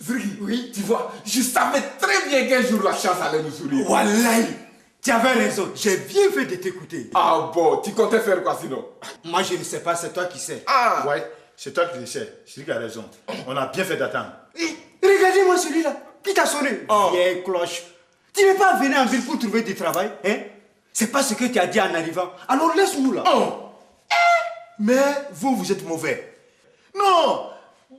Zrigui, oui, tu vois, je savais très bien qu'un jour la chance allait nous sourire. Wallahi, tu avais raison, j'ai bien fait de t'écouter. Ah bon, tu comptais faire quoi sinon? Moi je ne sais pas, c'est toi qui sais. Ah Ouais, c'est toi qui le sais. Zrigui a raison. On a bien fait d'attendre. Regardez-moi celui-là, qui t'a sonné? Oh. Vieille cloche. Tu n'es pas venu en ville pour trouver du travail, hein? C'est pas ce que tu as dit en arrivant. Alors laisse-nous là. Oh. Mais vous êtes mauvais. Non,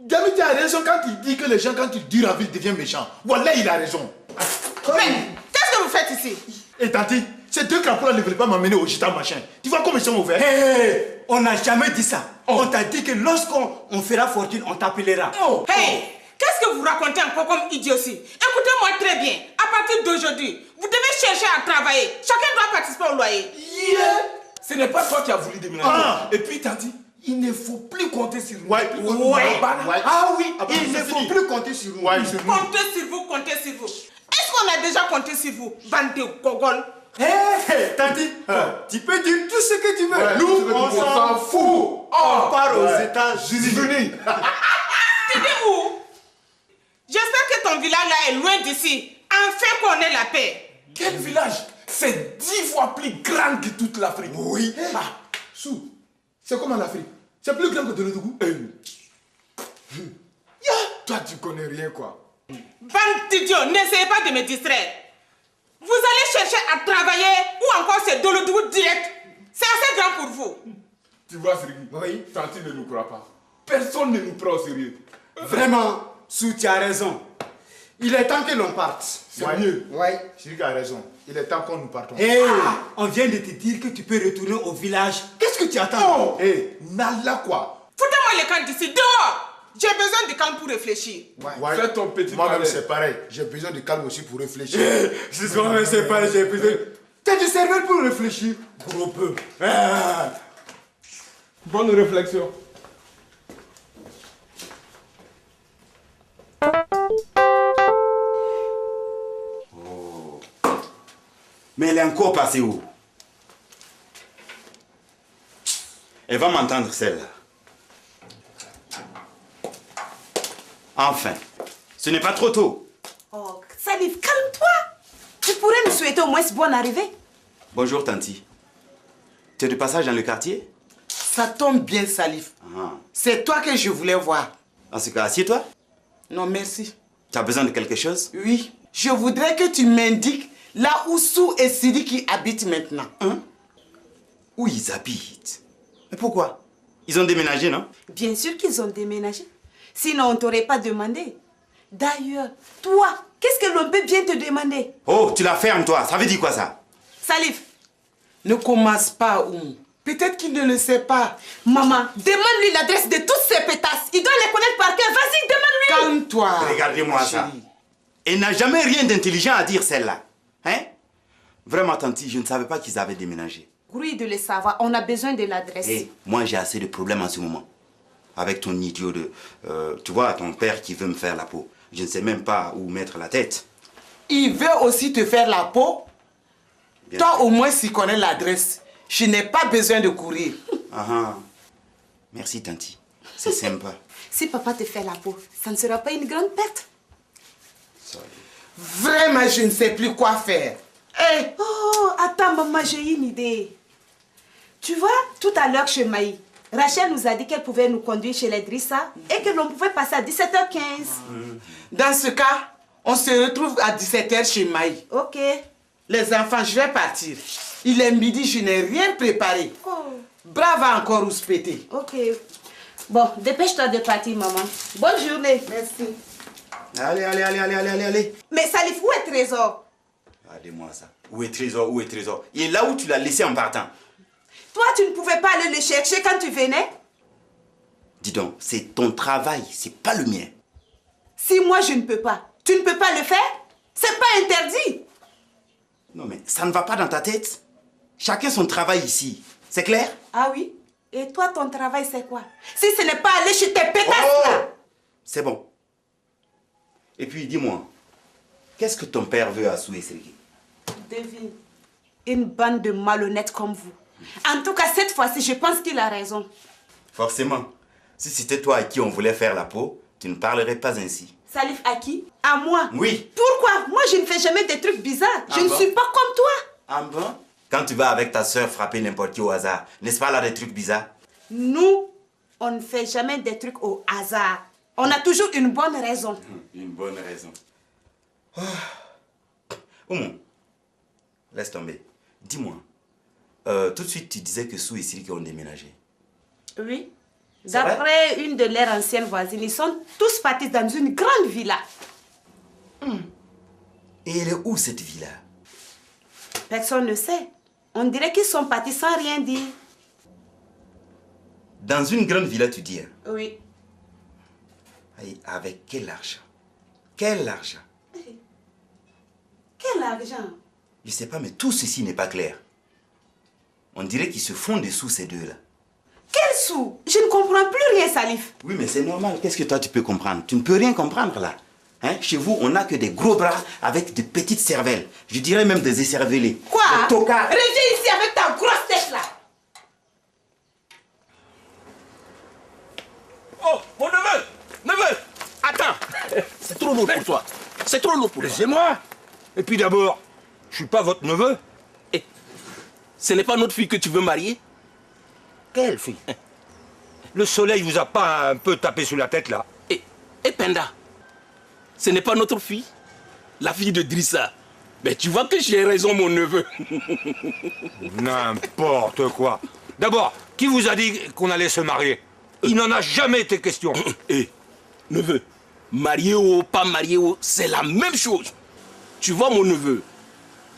Gamiti a raison quand il dit que les gens, quand ils durent en ville, deviennent méchants. Voilà, il a raison. Mais qu'est-ce que vous faites ici? Et tanti, ces deux crapauds-là ne veulent pas m'amener au gita machin. Tu vois comme ils sont mauvais? Hé, on n'a jamais dit ça. On t'a dit que lorsqu'on fera fortune, on t'appellera. Hey, qu'est-ce que vous racontez encore comme idiotie? Écoutez-moi très bien. À partir d'aujourd'hui, vous devez chercher à travailler. Chacun doit participer au loyer. Ce n'est pas toi qui as voulu déménager. Ah. Et puis, Tati, il ne faut plus compter sur nous. Ouais. Ah oui, Ah, il ne c'est faut fini. plus compter sur nous. Ouais. Comptez sur vous, comptez sur vous. Est-ce qu'on a déjà compté sur vous, bande de gogoles? Hé, Tati, tu peux dire tout ce que tu veux. Ouais, Nous, on On s'en fout. On part aux États-Unis. Tu dis où? J'espère que ton village là est loin d'ici. Enfin qu'on ait la paix. Quel village? C'est 10 fois plus grand que toute l'Afrique. Oui. Sou, c'est comme en Afrique. C'est plus grand que de Ledougou. Toi, tu connais rien, quoi. Bande d'idiots, n'essayez pas de me distraire. Vous allez chercher à travailler ou encore c'est de l'eau direct. C'est assez grand pour vous. Tu vois, Zrigui, Oui. Tanti ne nous croit pas. Personne ne nous prend au sérieux. Vraiment, Sou, tu as raison. Il est temps que l'on parte. C'est mieux. Ouais. Zrigui a raison. Il est temps qu'on nous partons. Hé, on vient de te dire que tu peux retourner au village. Qu'est-ce que tu attends? Hé, Nala quoi? Foutez-moi les camps d'ici, dehors. J'ai besoin de calme pour réfléchir. Ouais. Fais ton petit Moi-même, palais. c'est pareil. J'ai besoin de calme aussi pour réfléchir. C'est ce qu'on sait pas, j'ai besoin. T'as du cerveau pour réfléchir, gros peu. Bonne réflexion. Mais elle est encore passée où? Elle va m'entendre celle-là. Enfin, ce n'est pas trop tôt. Oh, Salif, calme-toi. Tu pourrais nous souhaiter au moins bonne arrivée. Bonjour, Tanti. Tu es de passage dans le quartier? Ça tombe bien, Salif. Ah. C'est toi que je voulais voir. En ce cas, assieds-toi. Non, merci. Tu as besoin de quelque chose? Oui, je voudrais que tu m'indiques là où Sou et Sidi qui habitent maintenant. Hein? Où ils habitent? Mais pourquoi? Ils ont déménagé, non? Bien sûr qu'ils ont déménagé. Sinon, on ne t'aurait pas demandé. D'ailleurs, toi, qu'est-ce que l'on peut bien te demander? Oh, tu la fermes, toi. Ça veut dire quoi, ça? Salif, Ne commence pas, Oumou. Peut-être qu'il ne le sait pas. maman, demande-lui l'adresse de toutes ces pétasses. Il doit les connaître par cœur. Vas-y, demande-lui. Calme-toi. Regardez-moi ça. chérie. Elle n'a jamais rien d'intelligent à dire, celle-là. Hein? Vraiment, Tanti, je ne savais pas qu'ils avaient déménagé. Oui, de le savoir. On a besoin de l'adresse. Hé, moi, j'ai assez de problèmes en ce moment. Avec ton idiot de... tu vois, ton père qui veut me faire la peau. Je ne sais même pas où mettre la tête. Il veut aussi te faire la peau. Bien Toi, sûr. au moins, s'il connaît l'adresse. Je n'ai pas besoin de courir. Ah, ah. Merci, Tanti. C'est sympa. Si papa te fait la peau, ça ne sera pas une grande perte. Sorry. Vraiment, je ne sais plus quoi faire. Hé, Oh, attends, maman, j'ai une idée. Tu vois, tout à l'heure chez Maï, Rachel nous a dit qu'elle pouvait nous conduire chez les Drissa et que l'on pouvait passer à 17h15. dans ce cas, on se retrouve à 17h chez Maï. Ok. Les enfants, je vais partir. Il est midi, je n'ai rien préparé. Oh, Bravo encore, Ouspété. ok. Bon, dépêche-toi de partir, maman. Bonne journée. Merci. Allez, allez, allez, allez, allez, allez, allez. Mais Salif, où est Trésor? Regardez-moi ça. Où est Trésor? Où est Trésor? Il est là où tu l'as laissé en partant. Toi, tu ne pouvais pas aller le chercher quand tu venais? Dis donc, c'est ton travail, c'est pas le mien. Si moi, je ne peux pas, tu ne peux pas le faire? C'est pas interdit. Non, mais ça ne va pas dans ta tête. Chacun son travail ici. C'est clair? Ah oui? Et toi, ton travail, c'est quoi? Si ce n'est pas aller chez tes pétasses, là. C'est bon. Et puis, dis-moi, qu'est-ce que ton père veut à Soué Sergei? Devine. Une bande de malhonnêtes comme vous. En tout cas, cette fois-ci, je pense qu'il a raison. Forcément. Si c'était toi à qui on voulait faire la peau, tu Tu ne parlerais pas ainsi. Salif à qui? À moi. Oui. Pourquoi? Moi, je ne fais jamais des trucs bizarres. Je ne suis pas comme toi. Ah bon? Quand tu vas avec ta soeur frapper n'importe qui au hasard, n'est-ce pas là des trucs bizarres? Nous, on ne fait jamais des trucs au hasard. On a toujours une bonne raison. Une bonne raison. Oumou, laisse tomber. Dis-moi, tout de suite tu disais que Sou et Siriki ont déménagé. Oui. C'est vrai? D'après une de leurs anciennes voisines, ils sont tous partis dans une grande villa. Et elle est où cette villa? Personne ne sait. On dirait qu'ils sont partis sans rien dire. Dans une grande villa, tu dis? Hein? Oui. Et avec quel argent? Quel argent? Quel argent? Je sais pas, mais tout ceci n'est pas clair. On dirait qu'ils se font des sous, ces deux-là. Quel sou? Je ne comprends plus rien, Salif. Oui, mais c'est normal. Qu'est-ce que toi, tu peux comprendre? Tu ne peux rien comprendre, là. Hein? Chez vous, on n'a que des gros bras avec de petites cervelles. Je dirais même des écervelés. Quoi? Des tocards. Reviens ici avec ta grosse tête, là. Oh, mon neveu! Neveu! Attends! C'est trop lourd pour toi. C'est trop lourd pour toi. Laissez-moi. Et puis d'abord, je suis pas votre neveu. Eh, ce n'est pas notre fille que tu veux marier? Quelle fille? Le soleil vous a pas un peu tapé sur la tête là? Et Penda, ce n'est pas notre fille? La fille de Drissa. Mais tu vois que j'ai raison, mon neveu. N'importe quoi. D'abord, qui vous a dit qu'on allait se marier? Il n'en a jamais été question. Eh, neveu, marié ou pas marié, c'est la même chose. Tu vois, mon neveu,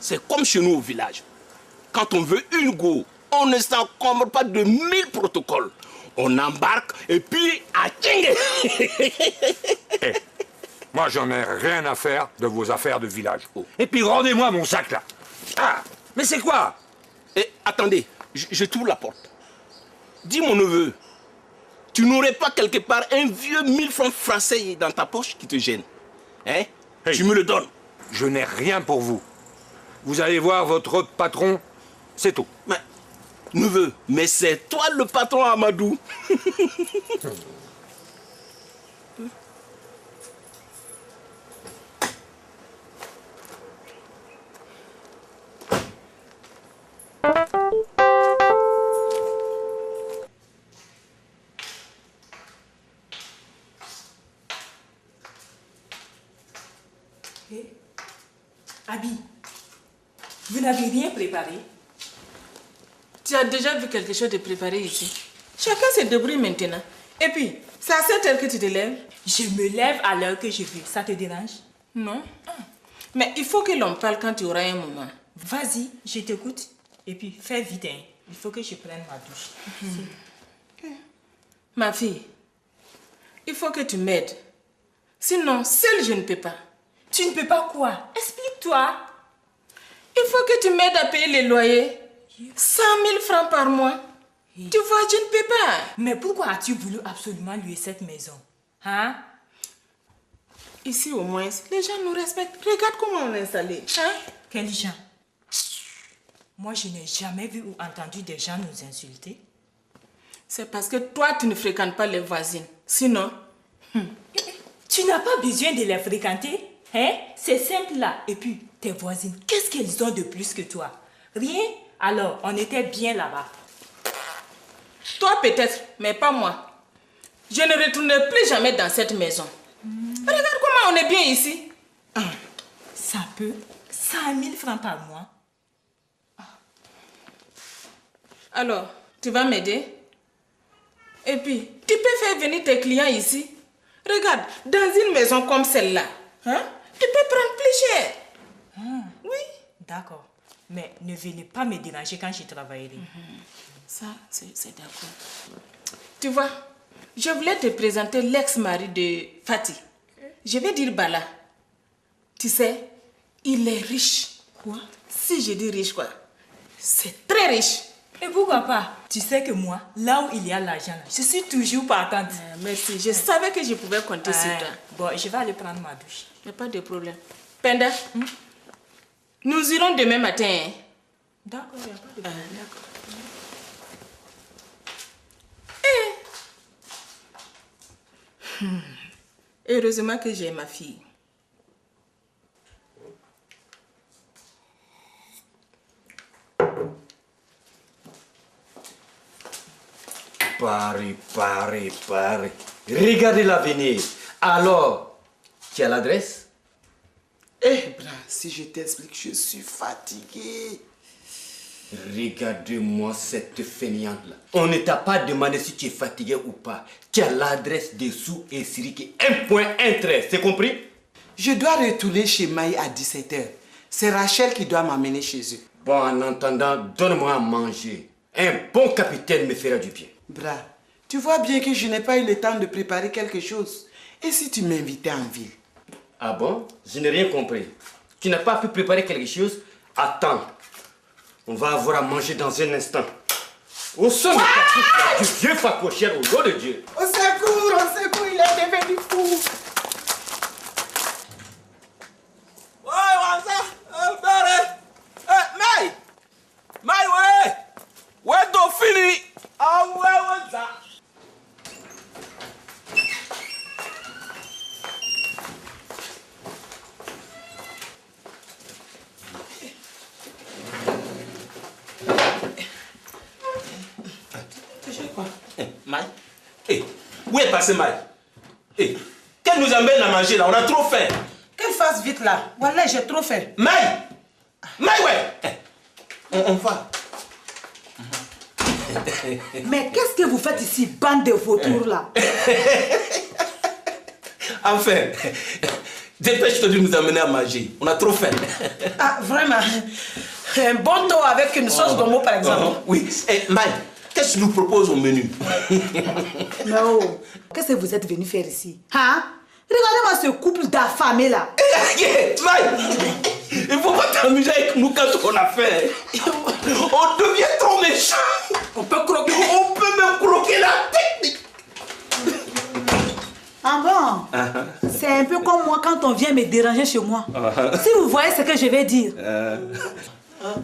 c'est comme chez nous au village. Quand on veut une go, on ne s'encombre pas de 1000 protocoles. On embarque et puis à Tchingue. Eh, moi, j'en ai rien à faire de vos affaires de village. Et puis, rendez-moi mon sac là. Ah, mais c'est quoi? Et attendez, je t'ouvre la porte. Dis, mon neveu, tu n'aurais pas quelque part un vieux 1000 francs français dans ta poche qui te gêne? Hein? Hey. Tu me le donnes. Je n'ai rien pour vous. Vous allez voir votre patron, c'est tout. Mais, neveu, mais c'est toi le patron, Amadou. Abi, vous n'avez rien préparé? Tu as déjà vu quelque chose de préparé ici? Chacun se débrouille maintenant. Et puis, c'est à cette heure que tu te lèves? Je me lève à l'heure que je veux. Ça te dérange? Non. Mais il faut que l'on parle quand tu auras un moment. Vas-y, je t'écoute. Et puis, fais vite, hein. Il faut que je prenne ma douche. Ma fille, il faut que tu m'aides. Sinon, seule je ne peux pas. Tu ne peux pas quoi? Explique-toi. Il faut que tu m'aides à payer les loyers. 100 000 francs par mois. Tu vois, je ne peux pas. Mais pourquoi as-tu voulu absolument louer cette maison? Hein? Ici, au moins, les gens nous respectent. Regarde comment on est installé. Hein? Quels gens? Moi, je n'ai jamais vu ou entendu des gens nous insulter. C'est parce que toi, tu ne fréquentes pas les voisines. Sinon... Tu n'as pas besoin de les fréquenter. Hein? C'est simple là. Et puis, tes voisines, qu'est-ce qu'elles ont de plus que toi? Rien? Alors, on était bien là-bas. Toi peut-être, mais pas moi. Je ne retournerai plus jamais dans cette maison. Regarde comment on est bien ici. Ça peut? 100 000 francs par mois? Alors, tu vas m'aider? Et puis, tu peux faire venir tes clients ici. Regarde, dans une maison comme celle-là, hein, tu peux prendre plus cher. Oui. D'accord. Mais ne venez pas me déranger quand je travaillerai. Ça, c'est d'accord. Tu vois, je voulais te présenter l'ex-mari de Fatih. Je vais dire Bala. Tu sais, il est riche. Quoi? Si je dis riche, quoi, c'est très riche. Et pourquoi pas? Tu sais que moi, là où il y a l'argent, je suis toujours partante. Merci, je savais que je pouvais compter sur toi. Bon, je vais aller prendre ma douche. Il n'y a pas de problème. Penda, nous irons demain matin. Hein? D'accord, il n'y a pas de problème. D'accord. Heureusement que j'ai ma fille. Paris. Regardez l'avenir. Alors, tu as l'adresse? Eh, bra, si je t'explique, je suis fatigué. Regarde-moi cette fainéante-là. On ne t'a pas demandé si tu es fatigué ou pas. Tu as l'adresse dessous et Siriki. Un point, un trait. C'est compris? Je dois retourner chez Maï à 17h. C'est Rachel qui doit m'amener chez eux. Bon, en entendant, donne-moi à manger. Un bon capitaine me fera du bien. Bra, tu vois bien que je n'ai pas eu le temps de préparer quelque chose. Et si tu m'invitais en ville? Ah bon? Je n'ai rien compris. Tu n'as pas pu préparer quelque chose? Attends. On va avoir à manger dans un instant. Au son du vieux facochère au nom de Dieu. Au secours, il est devenu fou. Ouais, Wanza, Maï! Maï, ouais! Ouais, Dauphine! Ah ouais, Wanza! Maï? Où est passé Maï? Qu'elle nous amène à manger là? On a trop faim! Qu'elle fasse vite là. Voilà, j'ai trop faim. Maï! Maï, ouais! On va. Mais qu'est-ce que vous faites ici, bande de vautours là? Enfin, dépêche-toi de nous amener à manger. On a trop faim. Ah, vraiment? Un bon dos avec une sauce d'homo par exemple. Oui. Maï, qu'est-ce que tu nous proposes au menu? Non. Qu'est-ce que vous êtes venu faire ici? Hein? Regardez-moi ce couple d'affamés là. Maï, il ne faut pas t'amuser avec nous quand on a faim. On devient trop méchant. On peut même croquer la tête. Ah bon? C'est un peu comme moi quand on vient me déranger chez moi. Si vous voyez ce que je vais dire.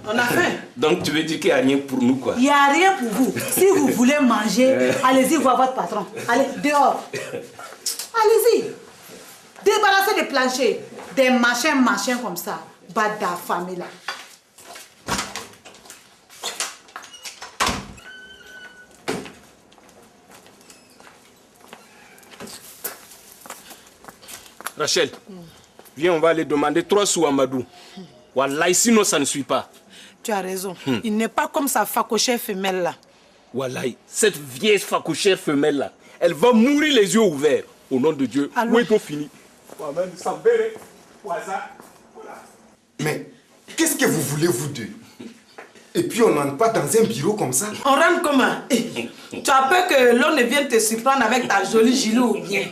On a faim. Donc tu veux dire qu'il n'y a rien pour nous quoi? Il n'y a rien pour vous. Si vous voulez manger, allez-y voir votre patron. Allez, dehors. Allez-y. Débarrassez des planchers. Des machins comme ça. Bande d'affamés là. Rachel, viens, on va aller demander 3 sous à Madou. Wallahi, sinon ça ne suit pas. Tu as raison. Il n'est pas comme sa facochère femelle là. Wallahi, cette vieille facochère femelle là, elle va mourir les yeux ouverts. Au nom de Dieu. Allons. Où est-on fini? Mais qu'est-ce que vous voulez vous deux? Et puis on n'entre pas dans un bureau comme ça. On rentre comment? Tu as peur que l'on ne vienne te surprendre avec ta jolie gilet ou bien?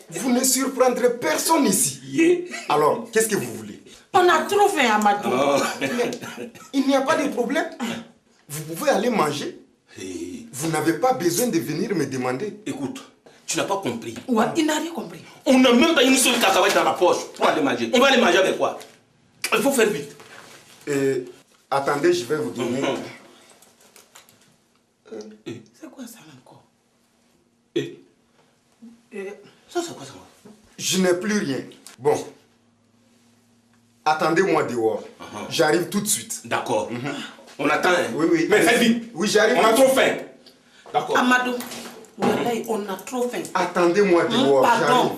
Vous ne surprendrez personne ici. Alors, qu'est-ce que vous voulez? On a trop faim, Amadou. Il n'y a pas de problème. Vous pouvez aller manger. Vous n'avez pas besoin de venir me demander. Écoute, tu n'as pas compris. Ouais, il n'a rien compris. On n'a même pas une seule cacahuète dans la poche pour aller manger. On va aller manger avec quoi? Il faut faire vite. Attendez, je vais vous donner. C'est quoi ça encore? Ça, c'est quoi ça? Je n'ai plus rien. Bon. Attendez-moi dehors. J'arrive tout de suite. D'accord. On attend. Hein? Oui. Mais fais vite. Oui, j'arrive. On a trop faim. D'accord. Amadou, on a trop faim. Attendez-moi dehors. Pardon.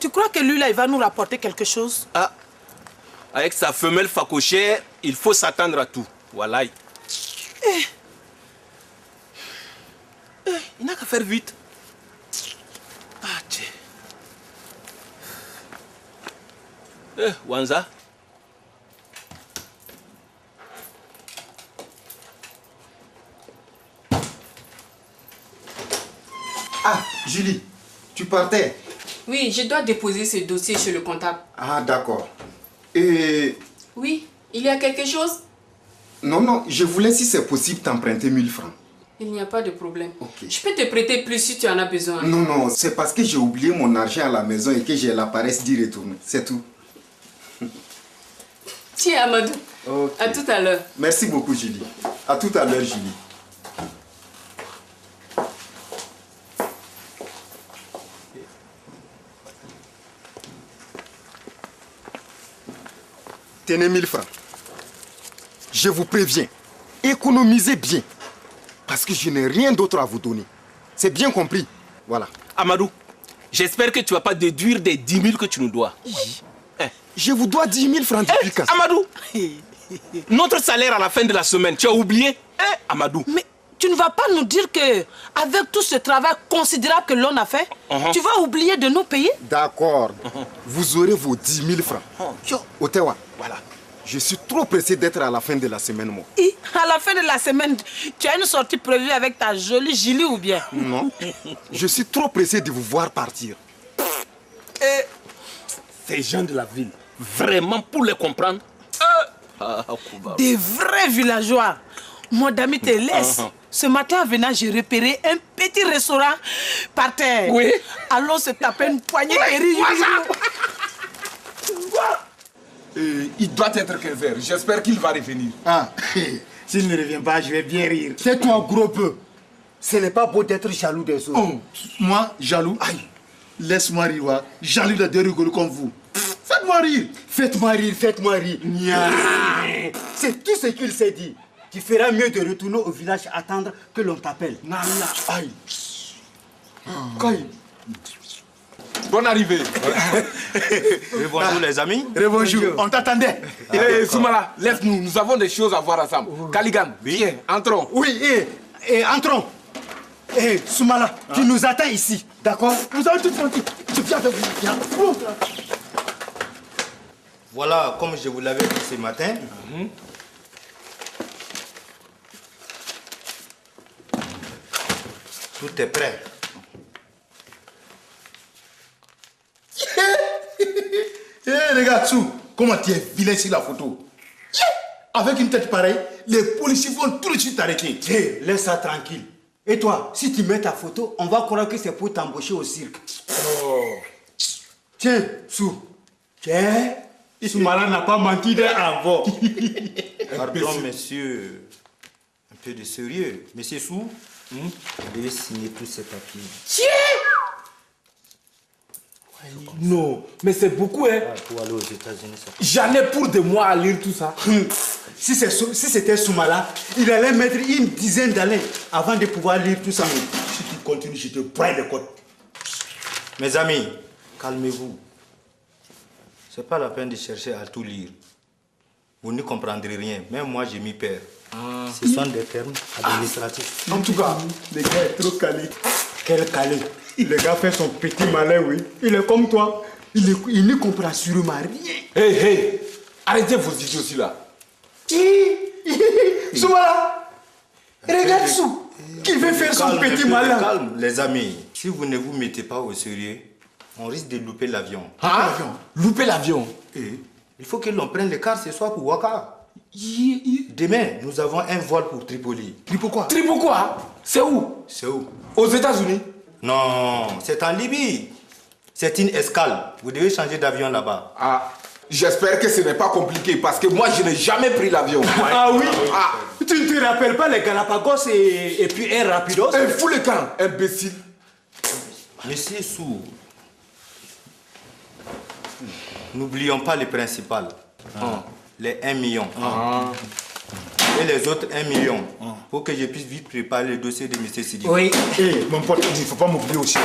Tu crois que lui là, il va nous rapporter quelque chose? Ah, avec sa femelle facochère, il faut s'attendre à tout. Voilà. Il n'a qu'à faire vite. Ah, tiens. Wanza. Ah, Julie, tu partais? Oui, je dois déposer ce dossier chez le comptable. Ah, d'accord. Et... Oui, il y a quelque chose? Non, je voulais, si c'est possible, t'emprunter 1000 francs. Il n'y a pas de problème. Ok. Je peux te prêter plus si tu en as besoin. Non, c'est parce que j'ai oublié mon argent à la maison et que j'ai la paresse d'y retourner. C'est tout. Tiens, Amadou. Ok. À tout à l'heure. Merci beaucoup, Julie. À tout à l'heure, Julie. Tenez 1000 francs. Je vous préviens, économisez bien. Parce que je n'ai rien d'autre à vous donner. C'est bien compris. Voilà. Amadou, j'espère que tu ne vas pas déduire des 10 000 que tu nous dois. Je vous dois 10 000 francs depuis quand? Amadou, notre salaire à la fin de la semaine, tu as oublié? Amadou. Mais tu ne vas pas nous dire que avec tout ce travail considérable que l'on a fait, tu vas oublier de nous payer? D'accord. Vous aurez vos 10 000 francs. Otewa, voilà. Je suis trop pressé d'être à la fin de la semaine, moi. Et à la fin de la semaine, tu as une sortie prévue avec ta jolie Julie ou bien? Non. Je suis trop pressé de vous voir partir. Ces gens de la ville, vraiment pour les comprendre, des vrais villageois. Mon ami te laisse. Ce matin en venant, j'ai repéré un petit restaurant par terre. Oui. Allons se taper une poignée de riz. Il doit être 15h. J'espère qu'il va revenir. Ah, s'il ne revient pas, je vais bien rire. Tais-toi gros peu. Ce n'est pas beau d'être jaloux des autres. Oh, moi, jaloux? Aïe. Laisse-moi rire, ouais. Jaloux de deux rigolos comme vous. Faites-moi rire. Faites-moi rire, faites-moi rire. C'est tout ce qu'il s'est dit. Tu feras mieux de retourner au village attendre que l'on t'appelle. Nala, aïe. Aïe. Bonne arrivée. Bonjour les amis. Rebonjour. On t'attendait. Soumala, laisse-nous. Nous avons des choses à voir ensemble. Kaligan, viens, entrons. Oui, entrons. Soumala, tu nous attends ici, d'accord? Nous allons tout tranquille. Je viens avec vous. Viens. Voilà, comme je vous l'avais dit ce matin. Tout est prêt. Regarde, Sou, comment tu es vilain sur la photo. Avec une tête pareille, les policiers vont tout de suite t'arrêter. Laisse ça tranquille. Et toi, si tu mets ta photo, on va croire que c'est pour t'embaucher au cirque. Tiens, Sou. Tiens. Soumala n'a pas menti avant. Pardon, monsieur. Un peu de sérieux. Monsieur Sou, vous devez signer tous ces papiers. Tiens! Non, mais c'est beaucoup, hein. Pour aller aux États-Unis, ça. J'en ai pour des mois à lire tout ça. Si c'était Soumala, il allait mettre une dizaine d'années avant de pouvoir lire tout ça. Si tu continues, je te prends les côtes. Mes amis, calmez-vous. C'est pas la peine de chercher à tout lire. Vous ne comprendrez rien. Même moi, j'ai mis peur. Ce sont des termes administratifs. En tout cas, le gars est trop calé. Quel calé? Le gars fait son petit malin, oui. Il est comme toi. Il ne comprend sûrement rien. Hey, arrêtez vos idioties là. Soumala, regarde Sou, qui veut faire son petit malin. Calme, les amis. Si vous ne vous mettez pas au sérieux, on risque de louper l'avion. Louper l'avion? Il faut que l'on prenne le car ce soir pour Ouaga. Demain, nous avons un vol pour Tripoli. Tripoli quoi? C'est où? C'est où? Aux États-Unis? Non, c'est en Libye. C'est une escale. Vous devez changer d'avion là-bas. Ah, j'espère que ce n'est pas compliqué parce que moi, je n'ai jamais pris l'avion. Ah oui? Tu ne te rappelles pas les Galapagos et puis Air Rapidos? Fous le camp, imbécile. Monsieur Sou, n'oublions pas le principal. Les 1 million. Et les autres 1 million. Pour que je puisse vite préparer le dossier de M. Sidi. Oui. Mon pote, il ne faut pas m'oublier aussi.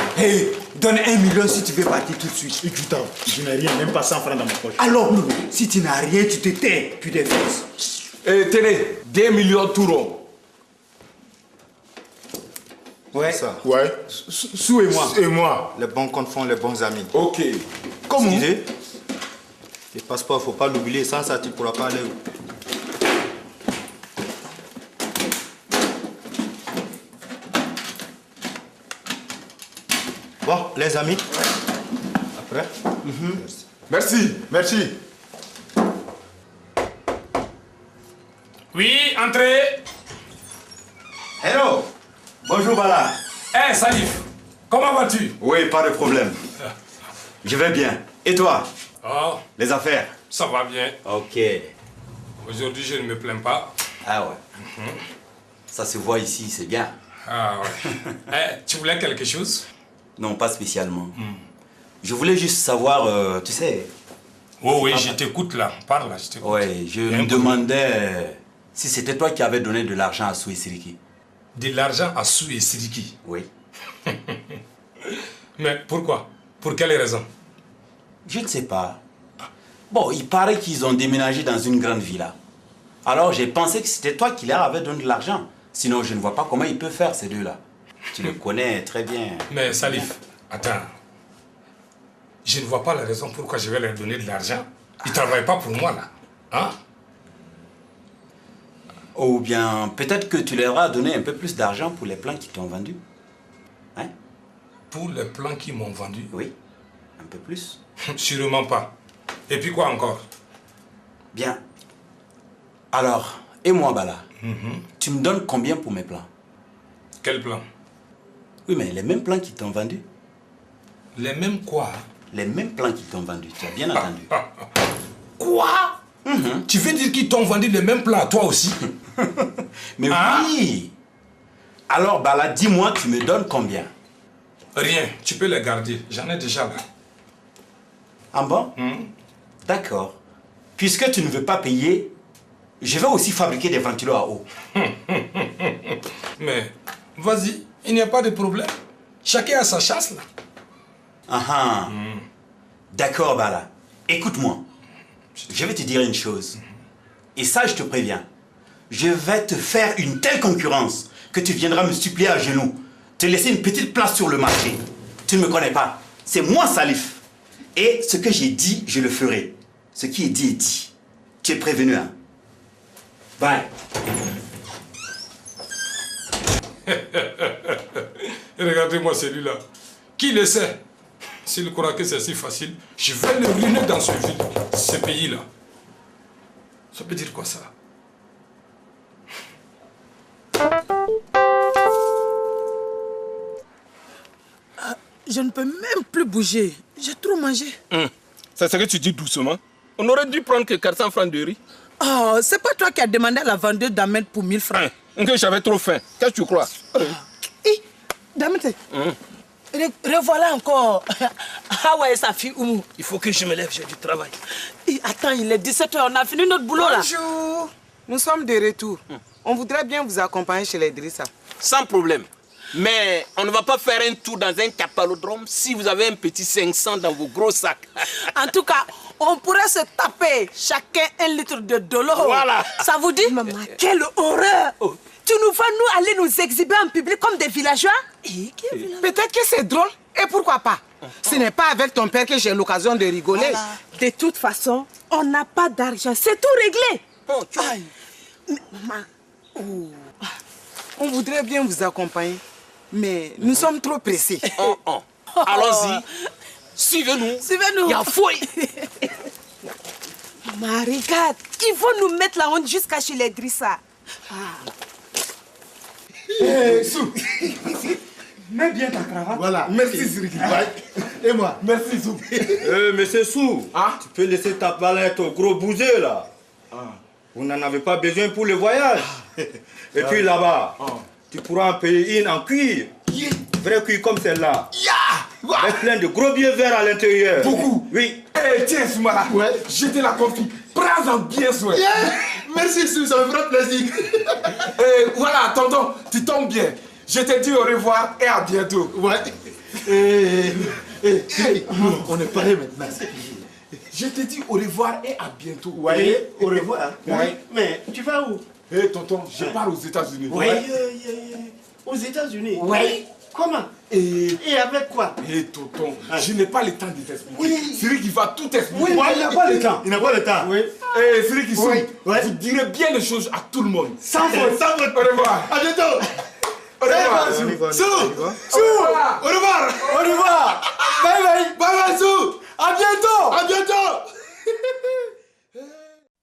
Donne 1 million si tu veux partir tout de suite. Et putain, je n'ai rien, même pas 100 francs dans ma poche. Alors, si tu n'as rien, tu te tais, tu défaises. Tenez, 2 millions tout rond. Ouais. Ça. Ouais. Sou et moi. Et moi. Les bons comptes font les bons amis. Ok. Comment? Excusez. Le passeport, il ne faut pas l'oublier. Sans ça, tu ne pourras pas aller où. Bon, les amis. Après. Merci. Merci. Oui, entrez. Hello. Bonjour, Bala. Salif, comment vas-tu? Oui, pas de problème. Je vais bien. Et toi? Oh, Les affaires? ça va bien. Ok. Aujourd'hui, je ne me plains pas. Ah ouais. Ça se voit ici, c'est bien. Ah ouais. Tu voulais quelque chose? Non, pas spécialement. Je voulais juste savoir, tu sais... Oh oui, je t'écoute là. Parle là, je t'écoute. Ouais, je me demandais si c'était toi qui avais donné de l'argent à Sou et Siriki. De l'argent à Sou et Siriki? Oui. Mais pourquoi? Pour quelle raison? Je ne sais pas. Bon, il paraît qu'ils ont déménagé dans une grande villa. Alors j'ai pensé que c'était toi qui leur avais donné de l'argent. Sinon, je ne vois pas comment ils peuvent faire ces deux-là. Tu les connais très bien. Mais Salif, attends. Je ne vois pas la raison pourquoi je vais leur donner de l'argent. Ils ne travaillent pas pour moi là. Hein? Ou bien peut-être que tu leur as donné un peu plus d'argent pour les plans qui t'ont vendus. Hein? Pour les plans qui m'ont vendus? Oui, un peu plus. Sûrement pas. Et puis quoi encore? Bien. Alors, et moi, Bala, tu me donnes combien pour mes plans? Quel plan? Oui, mais les mêmes plans qui t'ont vendus. Les mêmes quoi? Les mêmes plans qui t'ont vendus, tu as bien entendu. Quoi? Tu veux dire qu'ils t'ont vendu les mêmes plans à toi aussi? Mais oui. Alors, Bala, dis-moi, tu me donnes combien? Rien, tu peux les garder, j'en ai déjà là. Ah bon? D'accord. Puisque tu ne veux pas payer, je vais aussi fabriquer des ventilos à eau. Mais, vas-y, il n'y a pas de problème. Chacun a sa chasse là. D'accord, Bala. Écoute-moi. Je vais te dire une chose. Et ça, je te préviens. Je vais te faire une telle concurrence que tu viendras me supplier à genoux. Te laisser une petite place sur le marché. Tu ne me connais pas. C'est moi, Salif. Et ce que j'ai dit, je le ferai. Ce qui est dit. Tu es prévenu, hein? Bye. Regardez-moi celui-là. Qui le sait? S'il croit que c'est si facile, je vais le ruiner dans ce pays-là. Ça peut dire quoi ça? Je ne peux même plus bouger. J'ai trop mangé. C'est ce que tu dis doucement. On aurait dû prendre que 400 francs de riz. Oh, c'est pas toi qui as demandé à la vendeuse d'en mettre pour 1000 francs. Que j'avais trop faim. Qu'est-ce que tu crois? Damete, revoilà encore. Ah ouais, sa fille Oumou. Il faut que je me lève, j'ai du travail. Attends, il est 17h, on a fini notre boulot là. Bonjour, nous sommes de retour. On voudrait bien vous accompagner chez les Drissa. Sans problème. Mais on ne va pas faire un tour dans un capalodrome si vous avez un petit 500 dans vos gros sacs. En tout cas, on pourrait se taper chacun 1 litre de dolo. Voilà. Ça vous dit? Maman, quelle horreur! Tu nous vas nous aller nous exhiber en public comme des villageois? Peut-être que c'est drôle, et pourquoi pas? Ce n'est pas avec ton père que j'ai l'occasion de rigoler. Voilà. De toute façon, on n'a pas d'argent, c'est tout réglé. Maman, on voudrait bien vous accompagner, mais nous sommes trop pressés. Allons-y. Suivez-nous. Suivez-nous. Il y a fouille. Maman, regarde, ils vont nous mettre la honte jusqu'à chez les Drissa. Sou. Mets bien ta cravate. Voilà, merci Siriki. Et moi, merci Sou. Monsieur Sou, tu peux laisser ta palette au gros bouser là. Vous n'en avez pas besoin pour le voyage. Et puis là-bas, tu pourras en payer une en cuir. Vrai cuir comme celle-là. Avec plein de gros billets verts à l'intérieur. Beaucoup. Oui. Tiens, Soumara. Ouais. Je te la confie. Prends-en bien soin. Merci Sou, ça me fera plaisir. Voilà, tonton, tu tombes bien. Je te dis au revoir et à bientôt. Ouais. On est paré maintenant. Je te dis au revoir et à bientôt. Ouais, au revoir. Ouais. Mais tu vas où? Tonton, je pars aux États-Unis. Oui. Aux États-Unis? Oui. Comment? Et avec quoi? Tonton, je n'ai pas le temps de t'expliquer. Oui. C'est lui qui va tout expliquer. Oui, il n'a pas le temps. Il n'a pas le temps. Oui. C'est lui qui sou. Vous direz bien les choses à tout le monde. Sans faute. Au revoir. À bientôt. Au revoir. Sou. Au revoir. Au revoir. Bye bye. Bye bye Sou. À bientôt. À bientôt.